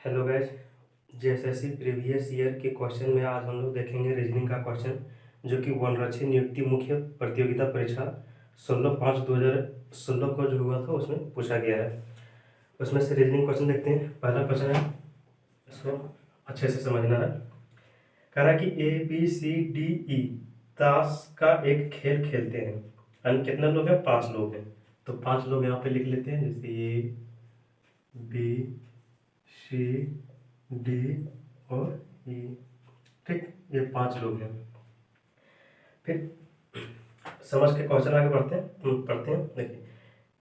Hello guys. JSSC previous year के question में आज हम लोग देखेंगे रीजनिंग का क्वेश्चन, जो कि वनरक्षी नियुक्ति मुख्य प्रतियोगिता परीक्षा 16/5/2016 को जो हुआ था उसमें पूछा गया है। उसमें से रीजनिंग क्वेश्चन देखते हैं। पहला क्वेश्चन है, इसको अच्छे से समझना है। कह रहा है कि ABCDE ताश का एक खेल खेलते हैं। यानी कितने लोग हैं? 5 लोग हैं। तो 5 लोग यहाँ पे लिख लेते हैं, जैसे ABCD और E। ठीक, ये 5 लोग हैं। फिर समझ के क्वेश्चन आगे पढ़ते हैं। देखिए,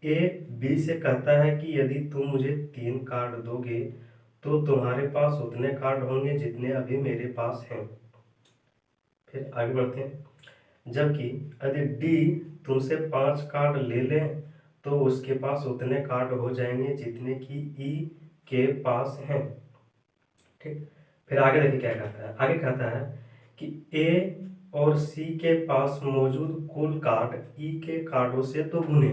ए बी से कहता है कि यदि तुम मुझे 3 कार्ड दोगे तो तुम्हारे पास उतने कार्ड होंगे जितने अभी मेरे पास हैं। फिर आगे बढ़ते हैं। जबकि यदि डी तुमसे 5 कार्ड ले लें तो उसके पास उतने कार्ड हो जाएंगे जितने कि ई के पास हैं। ठीक, फिर आगे देखिए क्या कहता है। आगे कहता है कि ए और सी के पास मौजूद कुल कार्ड ई के कार्डों से 2 गुने।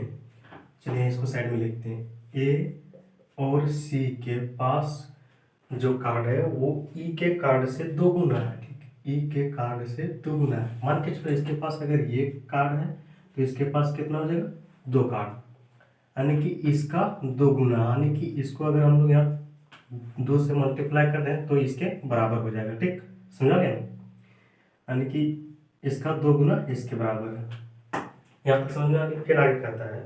चलिए इसको साइड में लिखते हैं। ए और सी के पास जो कार्ड है वो ई के कार्ड से 2 गुना है। ठीक, ई के कार्ड से 2 गुना है। मान के चलो इसके पास अगर ये कार्ड है तो इसके पास कितना हो जाएगा? 2 कार्ड, यानी कि इसका 2 गुना, यानी कि इसको अगर हम लोग यहाँ 2 से मल्टीप्लाई कर दें तो इसके बराबर हो जाएगा। ठीक, समझा गया ना? यानी कि इसका 2 गुना इसके बराबर है। यहाँ तक समझ में आ गया। फिर आगे कहता है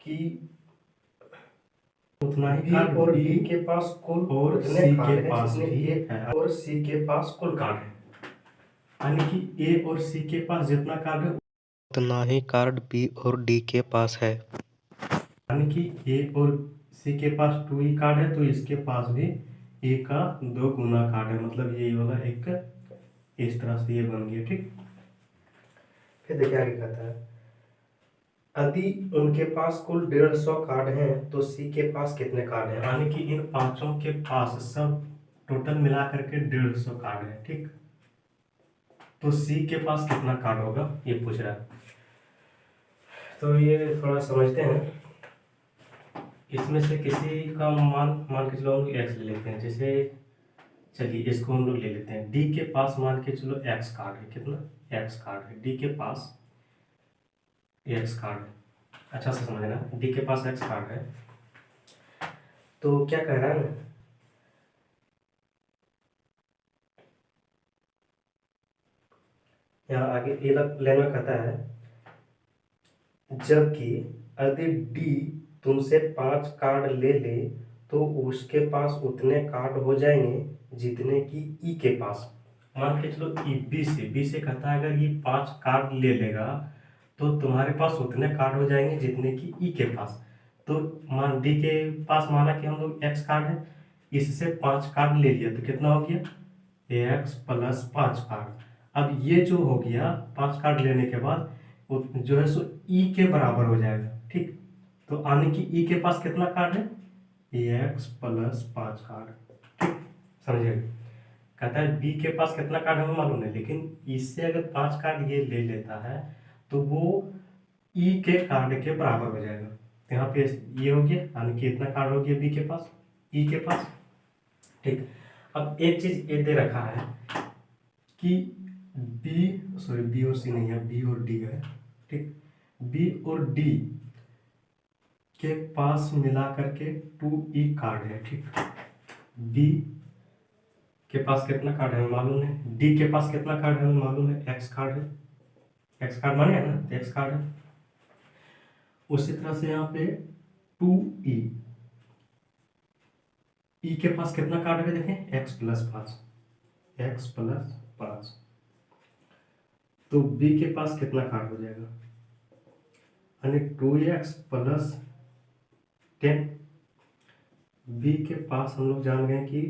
कि उतना ही कार्ड और डी के पास कुल और सी के पास भी है और सी के पास कुल कार्ड है। यानी कि ए और सी के पास जितना कार्ड है उतना ही कार्ड बी और डी के पास है। यानी कि ए और सी के पास 2 ही कार्ड है तो इसके पास भी ए का 2 गुना कार्ड है। मतलब ये वाला एक इस तरह से ये बन गया। ठीक, फिर देखिए आगे कहता है, यदि उनके पास कुल 150 कार्ड हैं तो सी के पास कितने कार्ड हैं? यानी कि इन पांचों के पास सब टोटल मिला करके 150 कार्ड है। ठीक, तो सी के पास कितना कार्ड होगा ये पूछ रहा है। तो ये थोड़ा समझते हैं। इसमें से किसी का मान के चलो एक्स ले लेते हैं। जैसे चलिए इसको हम लोग ले लेते हैं। डी के पास मान के चलो एक्स कार्ड है। कितना? एक्स कार्ड है। डी के पास एक्स कार्ड है। अच्छा से समझना, डी के पास एक्स कार्ड है। तो क्या कह रहा है ना, यहाँ आगे ए लाइन में कहता है, जबकि यदि डी तुमसे 5 कार्ड ले ले तो उसके पास उतने कार्ड हो जाएंगे जितने कि ई के पास। मान के चलो ई बी से कहता है अगर ये 5 कार्ड ले लेगा तो तुम्हारे पास उतने कार्ड हो जाएंगे जितने कि ई के पास। तो मान डी के पास माना कि हम लोग एक्स कार्ड है, इससे 5 कार्ड ले लिया तो कितना हो गया? X plus 5 card. अब ये जो हो गया 5 कार्ड लेने के बाद वो जो है सो ई के बराबर हो जाएगा। ठीक, तो आने की ई के पास कितना कार्ड है? X plus 5 card. ठीक, समझिए। कहता है बी के पास कितना कार्ड हमें मालूम है, लेकिन इससे अगर 5 कार्ड ये ले लेता है तो वो ई के कार्ड के बराबर हो जाएगा। तो यहाँ पे ये हो गया, यानी कि इतना कार्ड हो गया बी के पास, ई के पास। ठीक, अब एक चीज ये दे रखा है कि बी और सी नहीं है, बी और डी है। ठीक, बी और डी के पास मिला करके 2E कार्ड है। ठीक, बी के पास कितना कार्ड है मालूम है, डी के पास कितना कार्ड है मालूम है, एक्स कार्ड है। एक्स कार्ड माने है ना, तो एक्स कार्ड है। उसी तरह से यहाँ पे 2E, ई के पास कितना कार्ड है देखें, एक्स प्लस 5। तो बी के पास कितना कार्ड हो जाएगा, यानी 2x प्लस 10। बी के पास हम लोग जान गए कि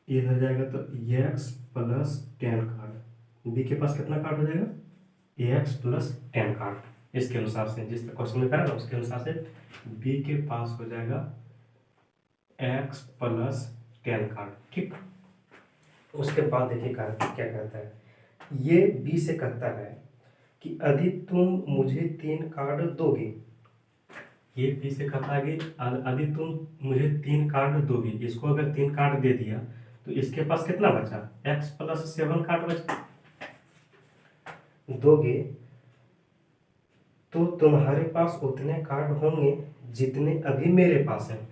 ये हो जाएगा तो x प्लस 10 कार्ड। बी के पास कितना कार्ड हो जाएगा? x plus 10 card. इसके अनुसार से जिस क्वेश्चन में करा ना उसके अनुसार से बी के पास हो जाएगा x प्लस 10 कार्ड। ठीक, उसके बाद देखिए क्या कहता है। ये बी से कहता है कि यदि तुम मुझे 3 कार्ड दोगे ये बी से कहता है कि यदि तुम मुझे 3 कार्ड दोगे, इसको अगर 3 कार्ड दे दिया तो इसके पास कितना बचा, x+7 कार्ड बचा। दोगे तो तुम्हारे पास उतने कार्ड होंगे जितने अभी मेरे पास हैं।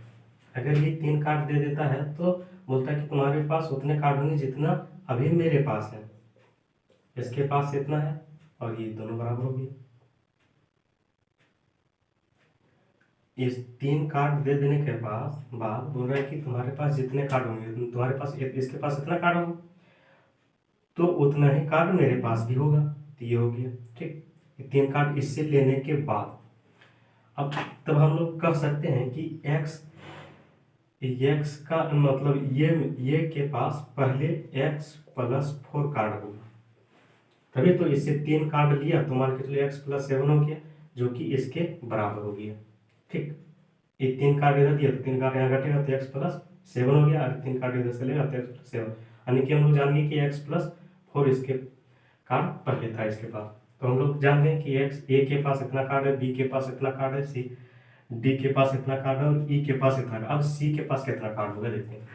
अगर ये 3 कार्ड दे देता है तो बोलता है कि तुम्हारे पास उतने कार्ड होंगे जितना अभी मेरे पास है। इसके पास इतना है और ये दोनों बराबर हो गए। इस 3 कार्ड दे देने के बाद बोल रहा है कि तुम्हारे पास जितने कार्ड होंगे, तुम्हारे पास इसके पास इतना कार्ड होगा तो उतना ही कार्ड मेरे पास भी होगा। तो ये हो गया। ठीक, ये 3 कार्ड इससे लेने के बाद अब तब हम लोग कह सकते हैं कि x का मतलब ये के पास पहले x+4 कार्ड होगा, तभी तो इससे 3 कार्ड लिया तो मान के चलिए x+7 हो गया जो कि इसके बराबर हो गया। ठीक, ये 3 कार्ड इधर दिया तो 3 कार्ड यहाँ घटेगा तो x+7 हो गया, और 3 कार्ड इधर से लेगा तो x+7, यानी कि हम लोग जान गए कि x+4 इसके कार्ड पहले था इसके पास। तो हम लोग जान गए कि a के पास इतना कार्ड है, b के पास इतना कार्ड है, d के पास इतना कार्ड है और e के पास इतना कार्ड। अब c के पास कितना कार्ड होगा देखते हैं।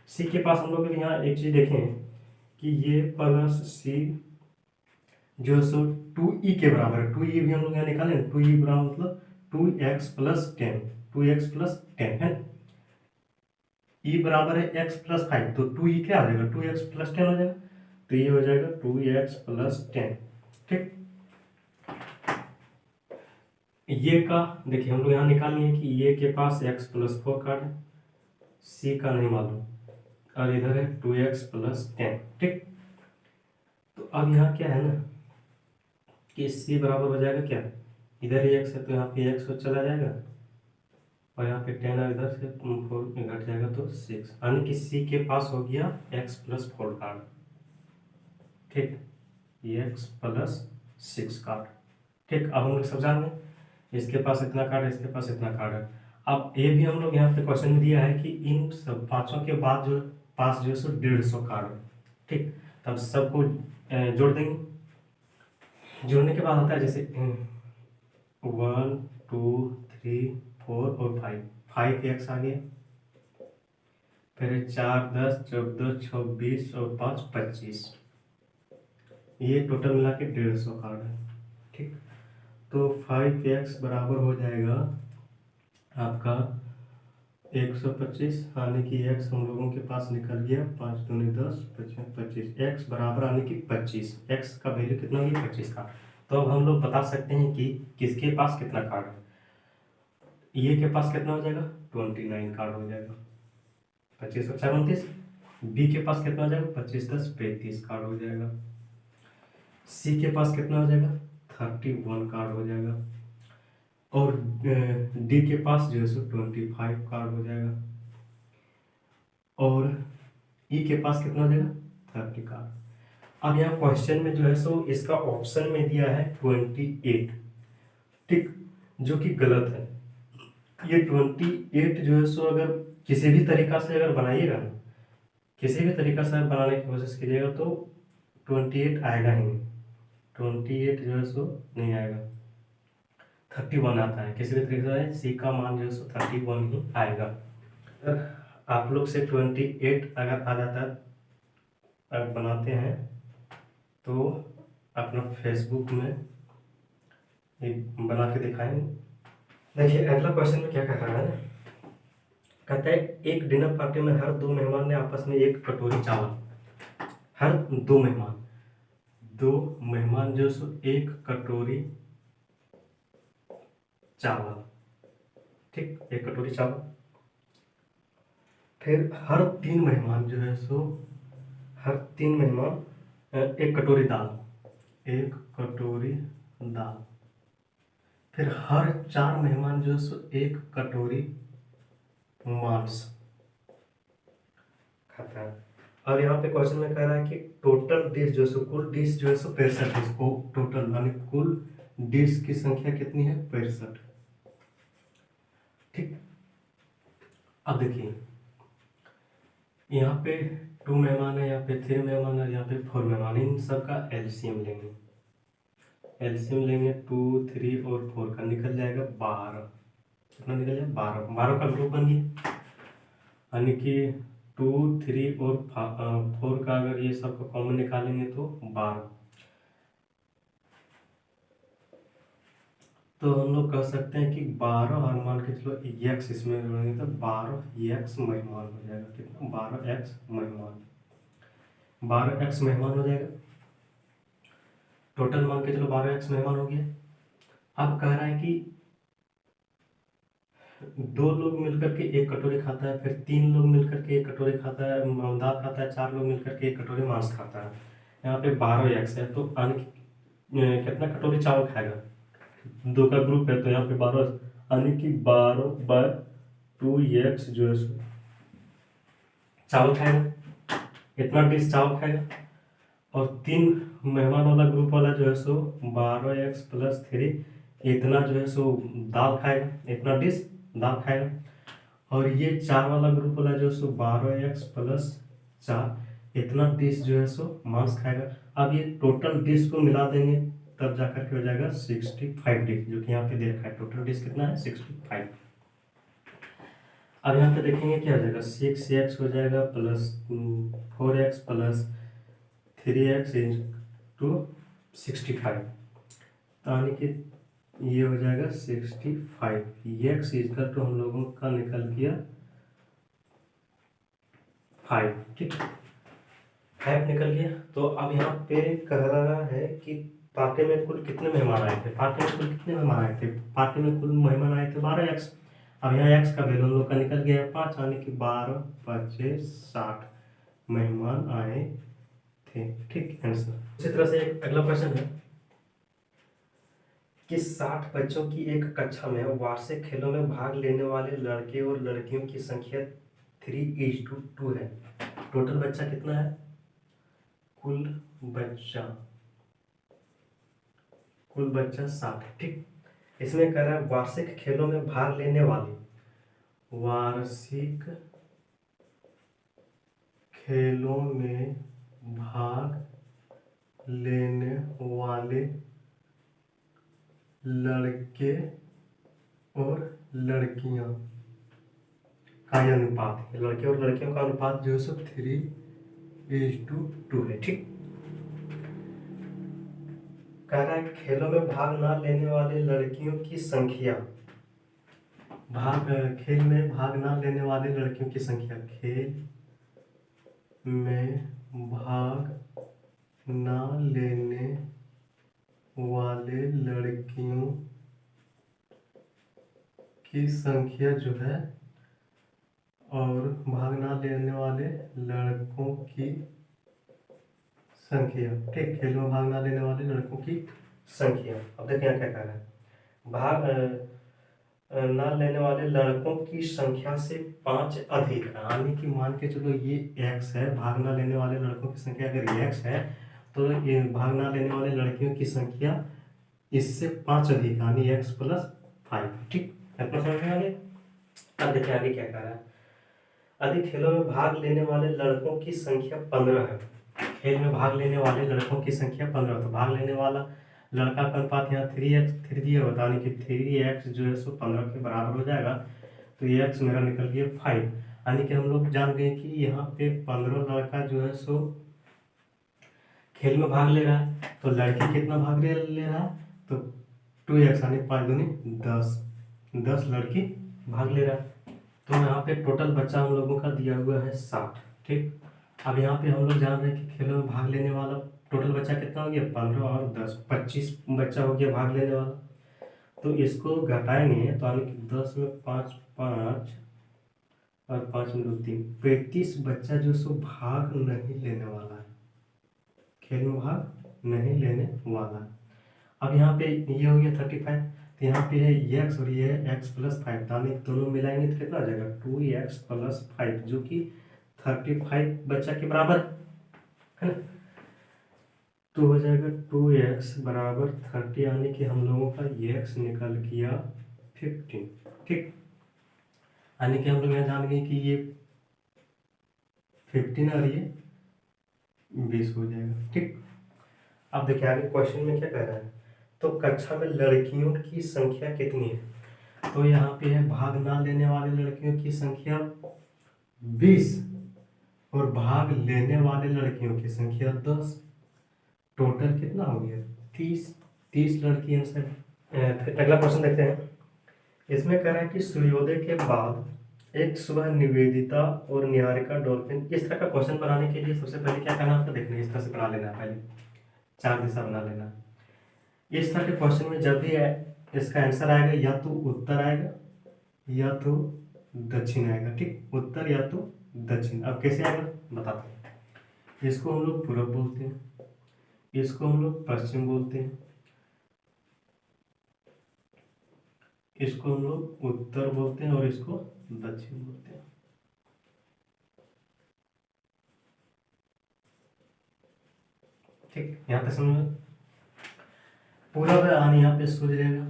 c के पास हम लोग यहाँ एक चीज देखें कि ये प्लस c जो है सो 2e के बराबर है। 2e भी हम लोग यहाँ निकालें, 2e बराबर मतलब 2x+10, 2x+10 है। e बराबर है x+5 तो 2e क्या हो जाएगा, 2x+10 हो जाएगा। तो ये हो जाएगा 2x+10। ठीक, ये का देखिए हम लोग यहाँ निकाल लिए कि ये के पास x+4 कार्ड है, c का नहीं मालूम, और इधर है 2x+10। ठीक, तो अब यहाँ क्या है ना कि c बराबर हो जाएगा क्या, इधर ही x है तो यहाँ पे x चला जाएगा और यहाँ पे 10 और इधर से 4 घट जाएगा तो 6, यानी कि c के पास हो गया x+4 कार्ड। ठीक, ये x+6 कार्ड। ठीक, अब हम लोग सब जान गए इसके पास इतना कार्ड है, इसके पास इतना कार्ड है। अब ये भी हम लोग यहाँ पे क्वेश्चन में दिया है कि इन सब पांचों के बाद जो पास जो है सो 150 कार्ड है। ठीक, तब सबको जोड़ देंगे। जोड़ने के बाद होता है जैसे 1 2 3 4 और 5x आ गया, फिर 4 10 14 26 और 5 25, ये टोटल मिला के 150 कार्ड है। ठीक, तो 5x बराबर हो जाएगा आपका 125, यानी कि x हम लोगों के पास निकल गया 5 दूनी 10 25, x बराबर यानी कि 25, x का वैल्यू कितना हो गया 25 का। तो अब हम लोग बता सकते हैं कि किसके पास कितना कार्ड है। ये के पास कितना हो जाएगा 29 कार्ड हो जाएगा, 25 और 4 29। बी के पास कितना हो जाएगा 25 10 35 कार्ड हो जाएगा। सी के पास कितना हो जाएगा 31 कार्ड हो जाएगा, और डी के पास जो है सो 25 कार्ड हो जाएगा, और ई के पास कितना हो जाएगा 30 कार्ड। अब यहाँ क्वेश्चन में जो है सो इसका ऑप्शन में दिया है 28। ठीक, जो कि गलत है। ये 28 जो है सो अगर किसी भी तरीका से अगर बनाइएगा ना, किसी भी तरीका से बनाने की कोशिश कीजिएगा तो 28 आएगा ही नहीं, 28 जो है सो नहीं आएगा, 31 आता है। किसी भी तरीके से सी का मान जो है सो 31 ही आएगा। अगर आप लोग से 28 अगर आ जाता है, अगर बनाते हैं तो अपना फेसबुक में एक बना के दिखाएंगे। देखिए अगला क्वेश्चन में क्या कह रहा है, कहता है एक डिनर पार्टी में हर 2 मेहमान ने आपस में एक कटोरी चावल, हर 2 मेहमान जो सो एक कटोरी चावल। ठीक, एक कटोरी चावल। फिर हर 3 मेहमान जो है सो हर 3 मेहमान एक कटोरी दाल, एक कटोरी दाल। फिर हर 4 मेहमान जो है सो एक कटोरी मांस खाता है। और यहाँ पे क्वेश्चन में कह रहा है कि टोटल डिश जो है सो कुल डिश जो है सो 65 डिश को टोटल यानी कुल डिश की संख्या कितनी है 65। ठीक, अब देखिए यहाँ पे 2 मेहमान है, यहाँ पे 3 मेहमान है, यहाँ पे 4 मेहमान, इन सब का एलसीएम लेंगे। एलसीएम लेंगे 2 3 और 4 का, निकल जाएगा 12। कितना निकल गया 12, 12 का ग्रुप बन गया। यानी कि 2, 3 और 4 का अगर ये सब का कॉमन निकालेंगे तो 12। तो हम लोग कह सकते हैं कि 12 और मान के चलो x इसमें जोड़ेंगे तो 12x मेहमान हो जाएगा। कितना 12x मेहमान, 12x मेहमान हो जाएगा। टोटल मान के चलो 12x मेहमान हो गया। अब कह रहा है कि 2 लोग मिलकर के एक कटोरी खाता है, फिर 3 लोग मिलकर के एक कटोरी खाता है दाल खाता है, 4 लोग मिलकर के एक कटोरी मांस खाता है। यहाँ पे 12x है तो कितना कटोरी चावल खाएगा? 2 का ग्रुप है तो यहाँ पे 12, यानी कि 12/2x जो है चावल खाएगा, इतना डिश चावल खाएगा। और 3 मेहमान वाला ग्रुप वाला जो है 12x + 3 इतना जो है दाल खाएगा, इतना डिश दाल खाएगा। और ये 4 वाला ग्रुप वाला जो 12x + 4 इतना डिश जो है मांस खाएगा। अब ये टोटल डिश को मिला देंगे तब जाकर के हो जाएगा 65 डिश, जो कि यहाँ पे दे रखा है। टोटल डिश कितना है 65। अब यहाँ पे देखेंगे क्या हो जाएगा 6x हो जाएगा +4x + 3x × 65, यानी कि ये हो जाएगा 65। x = हम लोगों का निकल गया 5। ठीक, 5 निकल गया। तो अब यहाँ पे कह रहा है कि पार्टी में कुल कितने मेहमान आए थे? पार्टी में कुल कितने मेहमान आए थे? पार्टी में कुल मेहमान आए थे 12x। अब यहाँ x का वैल्यू हम लोग का निकल गया 5, यानी कि 12 × 5 = 60 मेहमान आए थे। ठीक, आंसर। इसी तरह से एक अगला प्रश्न है कि 60 बच्चों की एक कक्षा में वार्षिक खेलों में भाग लेने वाले लड़के और लड़कियों की संख्या 3:2 है। टोटल बच्चा कितना है? कुल बच्चा 60। ठीक, इसमें कह रहा है वार्षिक खेलों में भाग लेने वाले, वार्षिक खेलों में भाग लेने वाले लड़के और लड़कियां का ये अनुपात है। लड़के और लड़कियों का अनुपात जो है 3:2 है। ठीक, कह रहा है खेलों में भाग ना लेने वाले लड़कियों की संख्या, खेल में भाग ना लेने वाले लड़कियों की संख्या, खेल में भाग ना लेने वाले लड़कियों की संख्या जो है और भाग ना लेने वाले लड़कों की संख्या। ठीक, खेल में भाग ना लेने वाले लड़कों की संख्या। अब देखिए यहाँ क्या कह रहा है, भाग ना लेने वाले लड़कों की संख्या से 5 अधिक, यानी कि मान के चलो ये x है, भाग ना लेने वाले लड़कों की संख्या अगर ये x है तो ये भाग ना लेने वाले लड़कियों की संख्या इससे 5 अधिक, यानी x + 5। ठीक, इतना समझ में आ गया। अब देखिए आगे क्या कह रहा है, अधिक खेलों में भाग लेने वाले लड़कों की संख्या 15 है। खेल में भाग लेने वाले लड़कों की संख्या 15, तो भाग लेने वाला लड़का का अनुपात यहाँ 3 दिया होता है, यानी कि 3x जो है 15 के बराबर हो जाएगा। तो ये x मेरा निकल गया 5, यानी कि हम लोग जान गए कि यहाँ पे 15 लड़का जो है खेल में भाग ले रहा है, तो लड़की कितना भाग ले रहा है? तो 2x, यानी 5 दूनी 10 लड़की भाग ले रहा है। तो यहाँ पे टोटल बच्चा हम लोगों का दिया हुआ है 60। ठीक, अब यहाँ पे हम लोग जान रहे हैं कि खेलों में भाग लेने वाला टोटल बच्चा कितना हो गया 15 और 10, 25 बच्चा हो गया भाग लेने वाला। तो इसको घटाएंगे तो यानी कि 10 में 5 5 और 5 में 2 3, 35 बच्चा जो भाग नहीं लेने वाला है, खेल में भाग नहीं लेने वाला है। अब यहाँ पे ये हो गया 35, तो यहाँ पे है ये x और ये है x + 5, यानी दोनों मिलाएंगे तो कितना आ जाएगा 2x + 5, जो कि 35 बच्चा के बराबर है ना। तो हो जाएगा 2x = 30, यानी कि हम लोगों का ये x निकल गया 15। ठीक, यानी कि हम लोग यहाँ जान गए कि ये 15 और ये 20 हो जाएगा। ठीक, अब देखिए आगे क्वेश्चन में क्या कह रहा है, तो कक्षा में लड़कियों की संख्या कितनी है? तो यहाँ पे है भाग ना लेने वाले लड़कियों की संख्या 20 और भाग लेने वाले लड़कियों की संख्या 10। टोटल कितना हो गया? 30 लड़की आंसर। फिर अगला क्वेश्चन देखते हैं। इसमें कह रहा है कि सूर्योदय के बाद एक सुबह निवेदिता और निहारिका डॉल्फिन। इस तरह का क्वेश्चन बनाने के लिए सबसे पहले क्या करना है आपको देखना है, इस तरह से बना लेना है, पहले 4 दिशा बना लेना। इस तरह के क्वेश्चन में जब भी इसका आंसर आएगा या तो उत्तर आएगा या तो दक्षिण आएगा। ठीक, उत्तर या तो दक्षिण। अब कैसे आएगा बताते हैं। इसको हम लोग पूर्व बोलते हैं, इसको हम लोग पश्चिम बोलते हैं, इसको हम लोग उत्तर बोलते हैं और इसको दक्षिण बोलते हैं। ठीक, यहाँ तक समझ। पूरब है यानी यहाँ पे सूर्य रहेगा।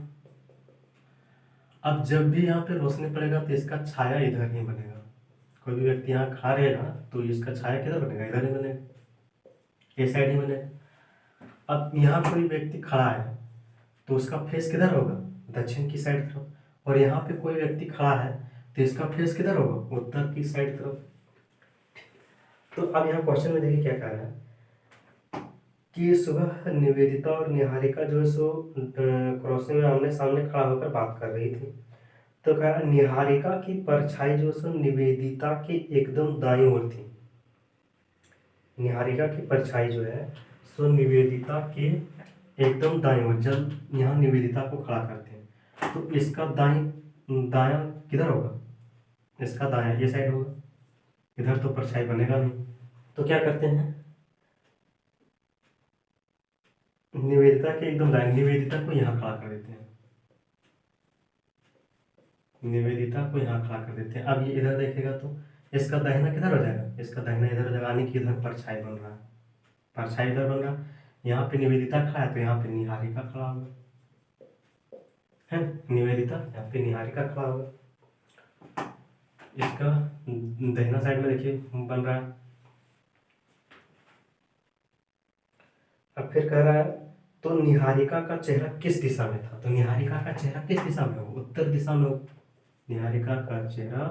अब जब भी यहाँ पे रोशनी पड़ेगा तो इसका छाया इधर ही बनेगा। कोई भी व्यक्ति यहाँ खड़ा रहेगा तो इसका छाया किधर बनेगा? इधर ही बनेगा, ये साइड ही बनेगा। अब यहाँ कोई व्यक्ति खड़ा है तो उसका फेस किधर होगा? दक्षिण की साइड तरफ। और यहाँ पे कोई व्यक्ति खड़ा है तो इसका फेस किधर होगा? उत्तर की साइड तरफ। तो अब यहाँ क्वेश्चन में देखिए क्या कह रहा है कि सुबह निवेदिता और निहारिका जो है सो क्रॉसिंग में आमने सामने खड़ा होकर बात कर रही थी। तो कह रहा निहारिका की परछाई जो सो निवेदिता के एकदम दाईं ओर थी। निहारिका की परछाई जो है सो निवेदिता के एकदम दाईं ओर। जब यहाँ निवेदिता को खड़ा करते हैं तो इसका दायां किधर होगा? इसका दायां ये साइड होगा, इधर तो परछाई बनेगा नहीं। तो क्या करते हैं, निवेदिता के एकदम दाएं, निवेदिता को यहाँ खड़ा कर देते हैं, निवेदिता को यहाँ खड़ा कर देते हैं। अब ये इधर देखेगा तो इसका दाहिना किधर हो जाएगा? इसका दाहिना इधर हो जाएगा, यानी कि इधर परछाई बन रहा है, परछाई इधर बन रहा। यहाँ पे निवेदिता खड़ा है तो यहाँ पे निहारिका खड़ा होगा, है निवेदिता, यहाँ पे निहारिका खड़ा होगा। इसका दाहिना साइड में देखिए बन रहा है। अब फिर कह रहा है तो निहारिका का चेहरा किस दिशा में था? तो निहारिका का चेहरा किस दिशा में होगा? उत्तर दिशा में होगा। निहारिका का चेहरा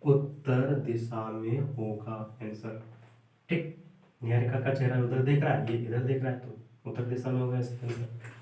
उत्तर दिशा में होगा, आंसर। ठीक, निहारिका का चेहरा उधर देख रहा है, ये इधर देख रहा है तो उत्तर दिशा में होगा इसका आंसर।